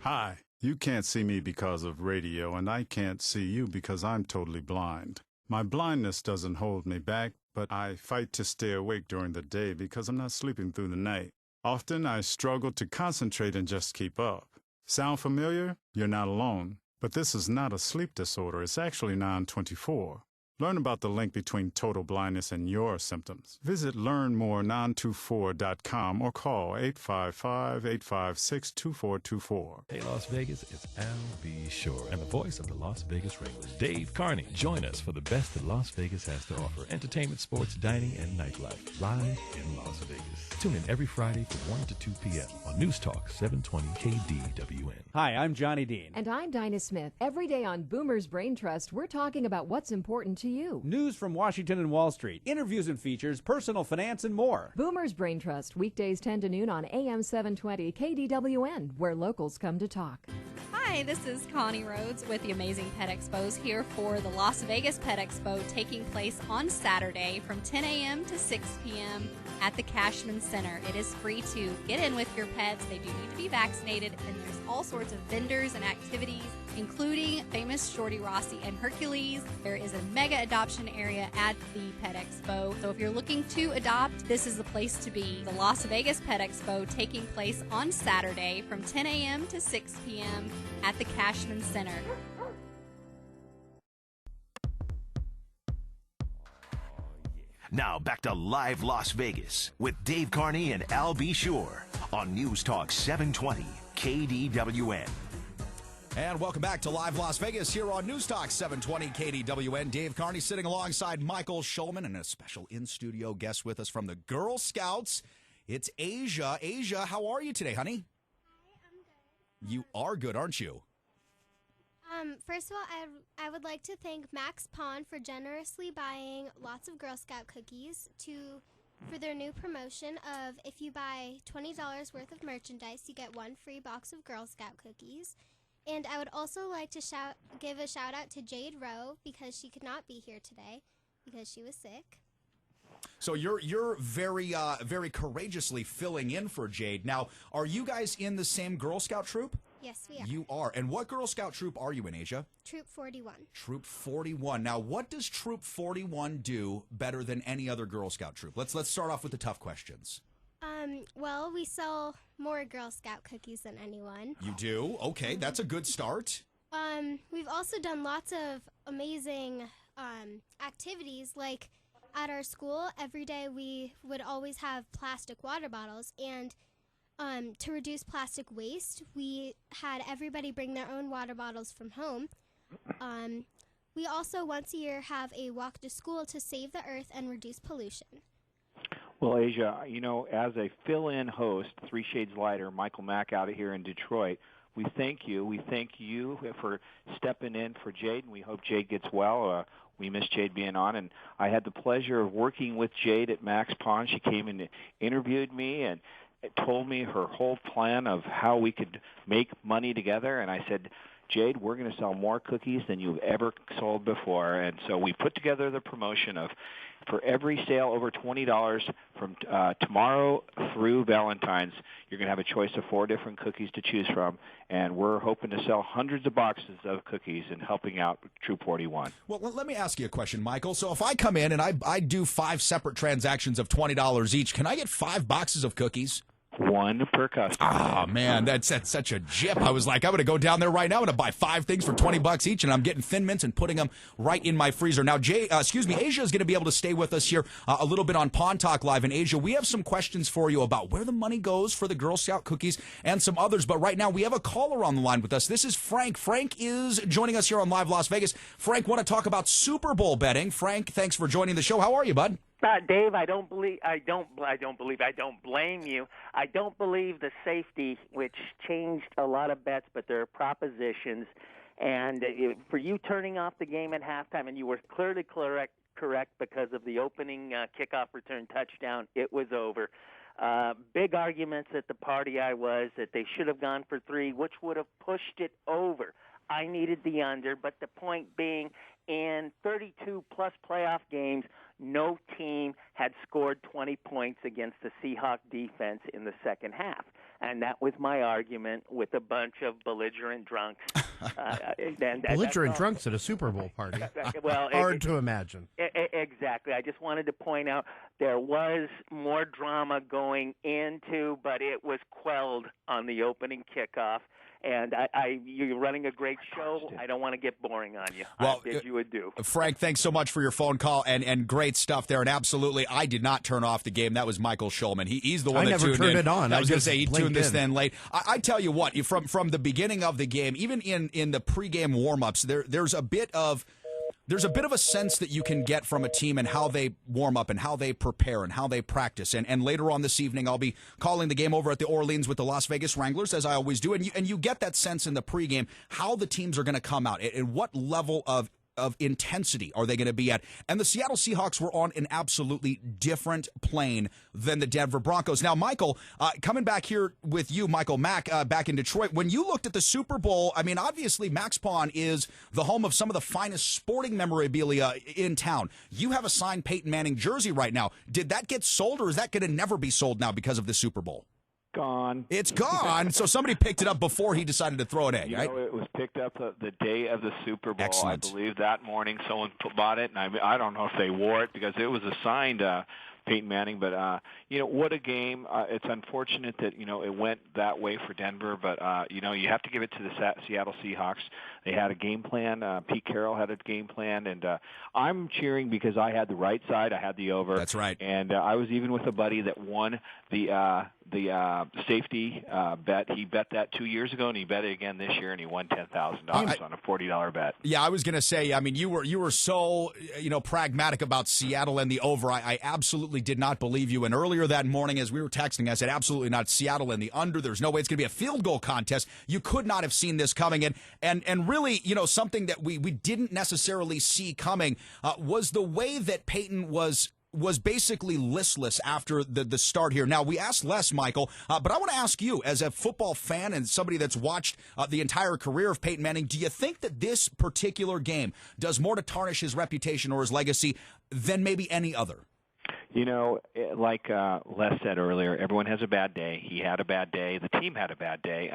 Hi, you can't see me because of radio, and I can't see you because I'm totally blind. My blindness doesn't hold me back, but I fight to stay awake during the day because I'm not sleeping through the night. Often I struggle to concentrate and just keep up. Sound familiar? You're not alone. But this is not a sleep disorder. It's actually 924. Learn about the link between total blindness and your symptoms. Visit learnmore924.com or call 855-856-2424. Hey, Las Vegas, it's Al.B. Shore and the voice of the Las Vegas Wranglers, Dave Carney. Join us for the best that Las Vegas has to offer. Entertainment, sports, dining, and nightlife. Live in Las Vegas. Tune in every Friday from 1 to 2 p.m. on News Talk 720 KDWN. Hi, I'm Johnny Dean. And I'm Dinah Smith. Every day on Boomer's Brain Trust, we're talking about what's important to you. News from Washington and Wall Street, interviews and features, personal finance, and more. Boomer's Brain Trust, weekdays 10 to noon on AM 720 KDWN, where locals come to talk. Hi, this is Connie Rhodes with the Amazing Pet Expos here for the Las Vegas Pet Expo taking place on Saturday from 10 a.m. to 6 p.m. at the Cashman Center. It is free to get in with your pets. They do need to be vaccinated, and there's all sorts of vendors and activities, including famous Shorty Rossi and Hercules. There is a mega adoption area at the Pet Expo. So if you're looking to adopt, this is the place to be. The Las Vegas Pet Expo taking place on Saturday from 10 a.m. to 6 p.m. at the Cashman Center. Now back to Live Las Vegas with Dave Carney and Al.B. Shore on News Talk 720 KDWN. And welcome back to Live Las Vegas here on News Talk 720 KDWN. Dave Carney sitting alongside Michael Schulman and a special in-studio guest with us from the Girl Scouts. It's Asia. Asia, how are you today, honey? Hi, I'm good. You are good, aren't you? First of all, I would like to thank Max Pond for generously buying lots of Girl Scout cookies for their new promotion of if you buy $20 worth of merchandise, you get one free box of Girl Scout cookies. And I would also like to give a shout out to Jade Rowe because she could not be here today because she was sick. So you're very very courageously filling in for Jade. Now, are you guys in the same Girl Scout troop? Yes, we are. You are. And what Girl Scout troop are you in, Asia? Troop 41. Troop 41. Now, what does Troop 41 do better than any other Girl Scout troop? Let's start off with the tough questions. Well, we sell more Girl Scout cookies than anyone. You do? Okay, that's a good start. We've also done lots of amazing activities, like at our school, every day we would always have plastic water bottles, and to reduce plastic waste, we had everybody bring their own water bottles from home. We also once a year have a walk to school to save the earth and reduce pollution. Well, Asia, you know, as a fill-in host, Three Shades Lighter, Michael Mack out of here in Detroit, we thank you. We thank you for stepping in for Jade, and we hope Jade gets well. We miss Jade being on, and I had the pleasure of working with Jade at Max Pond. She came and interviewed me and told me her whole plan of how we could make money together, and I said, Jade, we're going to sell more cookies than you've ever sold before. And so we put together the promotion of for every sale over $20 from tomorrow through Valentine's, you're going to have a choice of 4 different cookies to choose from. And we're hoping to sell hundreds of boxes of cookies and helping out Troop 41. Well, let me ask you a question, Michael. So if I come in and I do 5 separate transactions of $20 each, can I get 5 boxes of cookies? 1 per customer. Oh, man, that's such a jip. I was like, I'm going to go down there right now and buy 5 things for $20 each, and I'm getting Thin Mints and putting them right in my freezer. Now, Asia is going to be able to stay with us here a little bit on Pawn Talk Live. And Asia, we have some questions for you about where the money goes for the Girl Scout cookies and some others. But right now, we have a caller on the line with us. This is Frank. Frank is joining us here on Live Las Vegas. Frank, want to talk about Super Bowl betting. Frank, thanks for joining the show. How are you, bud? Dave, I don't blame you. I don't believe the safety, which changed a lot of bets, but there are propositions. And for you turning off the game at halftime, and you were clearly correct because of the opening kickoff return touchdown, it was over. Big arguments at the party I was that they should have gone for 3, which would have pushed it over. I needed the under, but the point being, in 32-plus playoff games, no team had scored 20 points against the Seahawks defense in the second half. And that was my argument with a bunch of belligerent drunks Belligerent drunks at a Super Bowl party. Well, hard to imagine. Exactly. I just wanted to point out there was more drama going into, but it was quelled on the opening kickoff. And you're running a great show. I don't want to get boring on you. Well, I bid you adieu. Frank, thanks so much for your phone call and great stuff there. And absolutely, I did not turn off the game. That was Michael Schulman. He's the one that tuned in. I never turned it on. I was going to say he tuned this in late. I tell you what, from the beginning of the game, even in the pregame warm-ups, there's a bit of a sense that you can get from a team and how they warm up and how they prepare and how they practice. And later on this evening, I'll be calling the game over at the Orleans with the Las Vegas Wranglers, as I always do. And you get that sense in the pregame how the teams are going to come out and what level of intensity are they going to be at. And the Seattle Seahawks were on an absolutely different plane than the Denver Broncos. Now, Michael, coming back here with you, Michael Mack, back in Detroit, when you looked at the Super Bowl, I mean, obviously Max Pawn is the home of some of the finest sporting memorabilia in town. You have a signed Peyton Manning jersey right now. Did that get sold, or is that going to never be sold now because of the Super Bowl? Gone. It's gone. So somebody picked it up before he decided to throw an egg, right? It was picked up the day of the Super Bowl. Excellent. I believe that morning someone bought it, and I don't know if they wore it because it was a signed Peyton Manning. But what a game! It's unfortunate that it went that way for Denver, but you have to give it to the Seattle Seahawks. They had a game plan. Pete Carroll had a game plan, and I'm cheering because I had the right side. I had the over. That's right. And I was even with a buddy that won the safety bet. He bet that 2 years ago, and he bet it again this year, and he won $10,000 on a $40 bet. Yeah, I was going to say, I mean, you were so pragmatic about Seattle and the over. I absolutely did not believe you. And earlier that morning, as we were texting, I said, absolutely not. Seattle and the under. There's no way it's going to be a field goal contest. You could not have seen this coming. And really, something that we didn't necessarily see coming was the way that Peyton was basically listless after the start here. Now, we asked Les, Michael, but I want to ask you, as a football fan and somebody that's watched the entire career of Peyton Manning, do you think that this particular game does more to tarnish his reputation or his legacy than maybe any other? Like Les said earlier, everyone has a bad day. He had a bad day. The team had a bad day.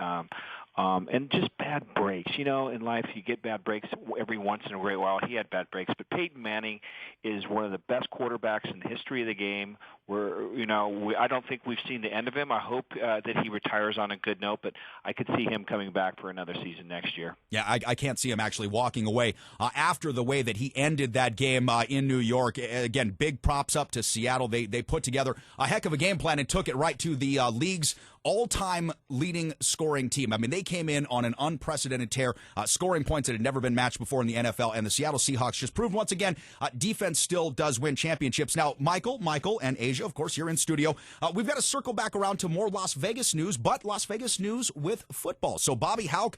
And just bad breaks. In life you get bad breaks every once in a great while. He had bad breaks, but Peyton Manning is one of the best quarterbacks in the history of the game. I don't think we've seen the end of him. I hope that he retires on a good note, but I could see him coming back for another season next year. Yeah, I can't see him actually walking away after the way that he ended that game in New York. Again, big props up to Seattle. They put together a heck of a game plan and took it right to the league's all-time leading scoring team. I mean, they came in on an unprecedented tear, scoring points that had never been matched before in the NFL, and the Seattle Seahawks just proved once again defense still does win championships. Now, Michael, and Asia, of course, you're in studio. We've got to circle back around to more Las Vegas news, but Las Vegas news with football. So Bobby Hauck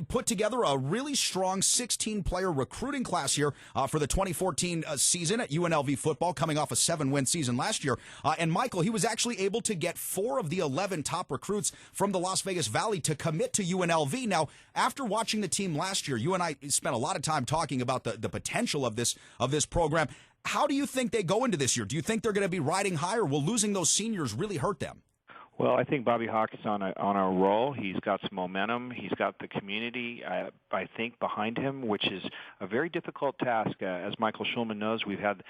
put together a really strong 16-player recruiting class here for the 2014 season at UNLV football, coming off a 7-win season last year. And Michael, he was actually able to get 4 of the 11 top recruits from the Las Vegas Valley to commit to UNLV. Now, after watching the team last year, you and I spent a lot of time talking about the potential of this program. How do you think they go into this year? Do you think they're going to be riding high, or will losing those seniors really hurt them? Well, I think Bobby Hauck is on a roll. He's got some momentum. He's got the community, I think, behind him, which is a very difficult task. As Michael Schulman knows, we've had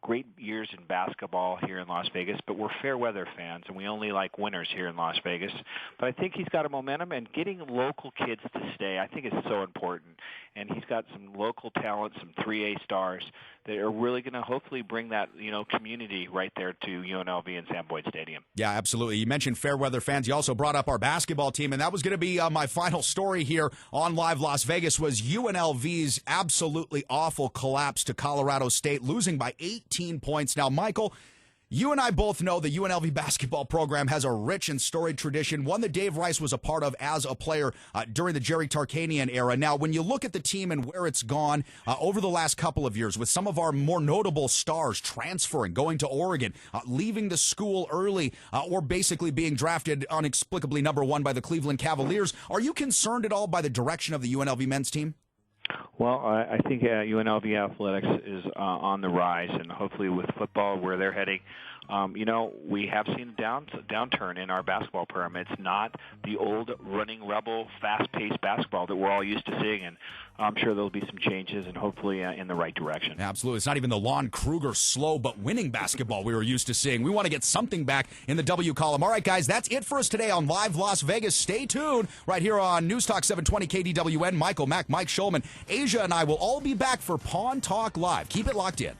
great years in basketball here in Las Vegas, but we're fair weather fans, and we only like winners here in Las Vegas. But I think he's got a momentum, and getting local kids to stay, I think, is so important. And he's got some local talent, some 3A stars that are really going to hopefully bring that community right there to UNLV and Sam Boyd Stadium. Yeah, absolutely. You mentioned fair weather fans. You also brought up our basketball team, and that was going to be my final story here on Live Las Vegas, was UNLV's absolutely awful collapse to Colorado State, losing by 18 points. Now, Michael, you and I both know the UNLV basketball program has a rich and storied tradition, one that Dave Rice was a part of as a player during the Jerry Tarkanian era. Now, when you look at the team and where it's gone over the last couple of years, with some of our more notable stars transferring, going to Oregon, leaving the school early, or basically being drafted inexplicably number 1 by the Cleveland Cavaliers, are you concerned at all by the direction of the UNLV men's team? Well, I think UNLV athletics is on the rise, and hopefully with football where they're heading, we have seen a downturn in our basketball program. It's not the old running rebel, fast-paced basketball that we're all used to seeing, and I'm sure there'll be some changes and hopefully in the right direction. Absolutely. It's not even the Lon Kruger slow but winning basketball we were used to seeing. We want to get something back in the W column. All right, guys, that's it for us today on Live Las Vegas. Stay tuned right here on News Talk 720 KDWN. Michael Mack, Mike Schulman, Asia, and I will all be back for Pawn Talk Live. Keep it locked in.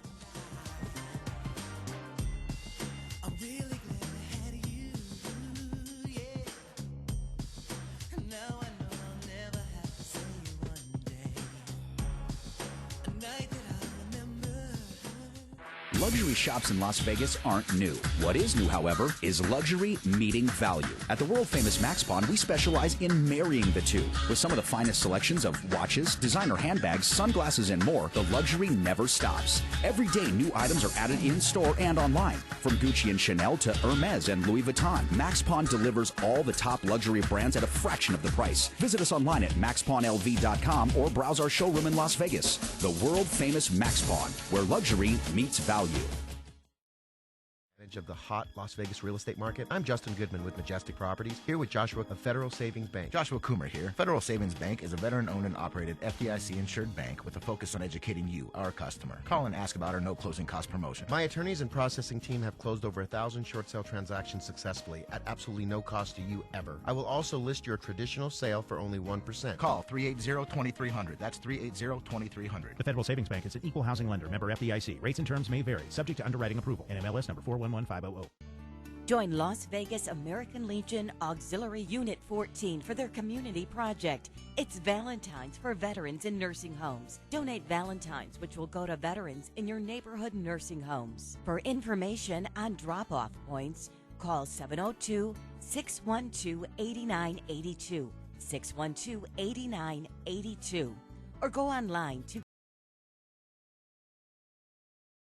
Luxury shops in Las Vegas aren't new. What is new, however, is luxury meeting value. At the world-famous Max Pawn, we specialize in marrying the two. With some of the finest selections of watches, designer handbags, sunglasses, and more, the luxury never stops. Every day, new items are added in-store and online. From Gucci and Chanel to Hermes and Louis Vuitton, Max Pawn delivers all the top luxury brands at a fraction of the price. Visit us online at maxpawnlv.com or browse our showroom in Las Vegas. The world-famous Max Pawn, where luxury meets value. Of the hot Las Vegas real estate market. I'm Justin Goodman with Majestic Properties, here with Joshua of Federal Savings Bank. Joshua Coomer here. Federal Savings Bank is a veteran-owned and operated FDIC-insured bank with a focus on educating you, our customer. Call and ask about our no closing cost promotion. My attorneys and processing team have closed over 1,000 short sale transactions successfully at absolutely no cost to you ever. I will also list your traditional sale for only 1%. Call 380-2300. That's 380-2300. The Federal Savings Bank is an equal housing lender. Member FDIC. Rates and terms may vary. Subject to underwriting approval. NMLS number 411500. Join Las Vegas American Legion Auxiliary Unit 14 for their community project. It's Valentine's for veterans in nursing homes. Donate Valentine's, which will go to veterans in your neighborhood nursing homes. For information on drop-off points, call 702-612-8982, 612-8982, or go online to